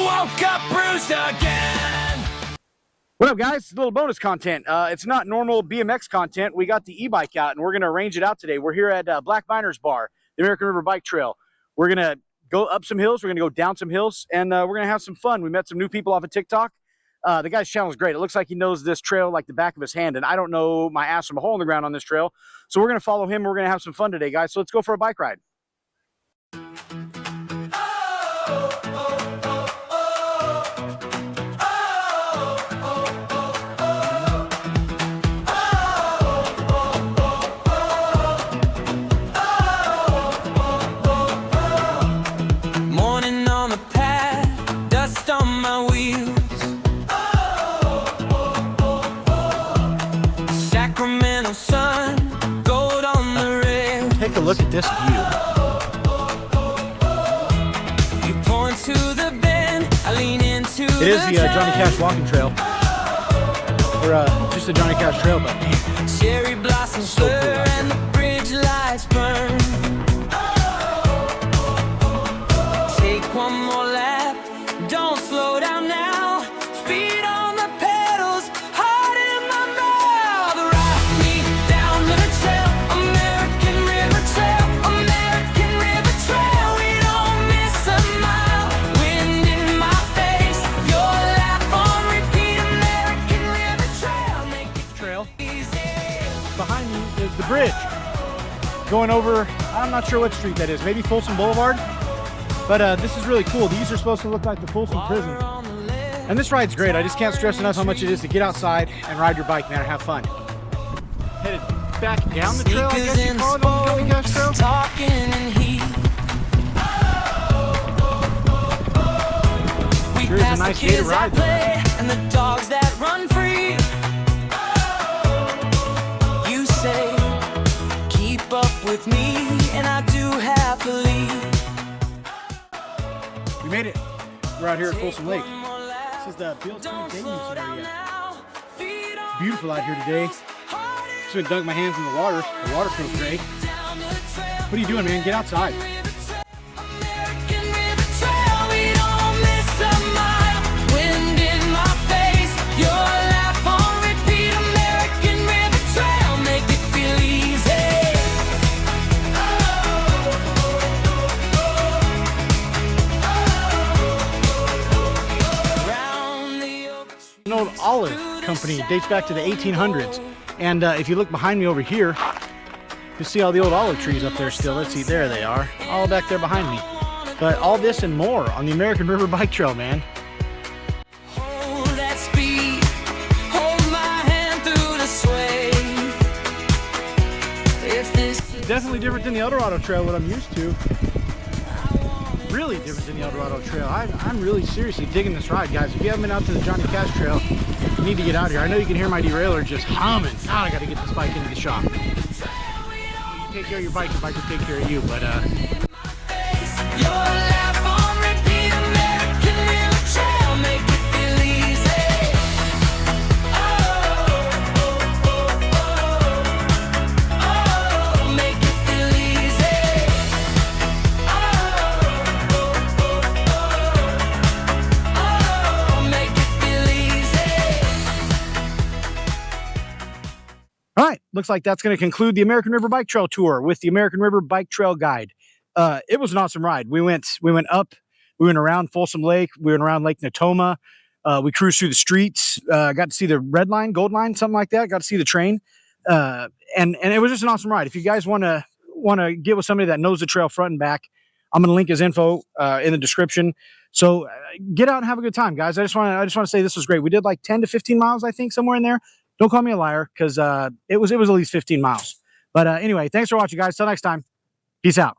woke up bruised again. What up, guys? A little bonus content. It's not normal BMX content. We got the e-bike out, and we're going to arrange it out today. We're here at Black Miners Bar, the American River Bike Trail. We're going to go up some hills. We're going to go down some hills, and we're going to have some fun. We met some new people off of TikTok. The guy's channel is great. It looks like he knows this trail like the back of his hand, and I don't know my ass from a hole in the ground on this trail. So we're going to follow him. We're going to have some fun today, guys. So let's go for a bike ride. Morning on the path, dust on my wheels. Sacramento sun, gold on the rail. Take a look at this view. You point to the bend, I lean into It is the Jonny Cash walking trail, or just the Jonny Cash Trail, but man, cherry blossoms so cool blur out and the bridge lights burn. Take one more lap, don't slow down now. Feet on the pedals, heart in my mouth. Ride me down the trail, American River Trail, American River Trail. We don't miss a mile. Wind in my face, your laugh on repeat. American River Trail, make it trail. easy. Behind me is the bridge going over, I'm not sure what street that is, maybe Folsom Boulevard, but this is really cool. These are supposed to look like the Folsom prison, and this ride's great. I just can't stress enough how much it is to get outside and ride your bike, man, and have fun. Headed back down the trail, I guess you call it, on the Jonny Cash Trail. Talking in heat. We Sure is a pass the nice day to kids ride, that play and the dogs that run free. You say, keep up with me, and I do happily. We made it. We're out here at Folsom Lake. This is the Beals Creek Day Use area. Beautiful out here today. Just went and dunked my hands in the water. The water feels great. What are you doing, man? Get outside. An old olive company, dates back to the 1800s, and if you look behind me over here, you see all the old olive trees up there still. Let's see, there they are, all back there behind me. But all this and more on the American River Bike Trail, man. Hold that speed, hold my hand through the sway. If this Definitely different than the Eldorado Trail, what I'm used to. Really different than the Eldorado Trail. I'm really seriously digging this ride, guys. If you haven't been out to the Jonny Cash Trail, you need to get out here. I know you can hear my derailleur just humming. God, I gotta get this bike into the shop. You take care of your bike, the bike will take care of you, but your laugh on repeat, American River Trail, make it feel easy. Oh, make it feel easy. Oh, make it feel easy. all right, looks like that's going to conclude the American River Bike Trail tour with the American River Bike Trail guide. It was an awesome ride. We went up, we went around Folsom Lake, we went around Lake Natoma. We cruised through the streets, got to see the red line, gold line, something like that. Got to see the train, and it was just an awesome ride. If you guys want to get with somebody that knows the trail front and back, I'm going to link his info in the description. So get out and have a good time, guys. I just want to say this was great. We did like 10 to 15 miles, I think, somewhere in there. Don't call me a liar, because it was at least 15 miles. But anyway, thanks for watching, guys. Till next time. Peace out.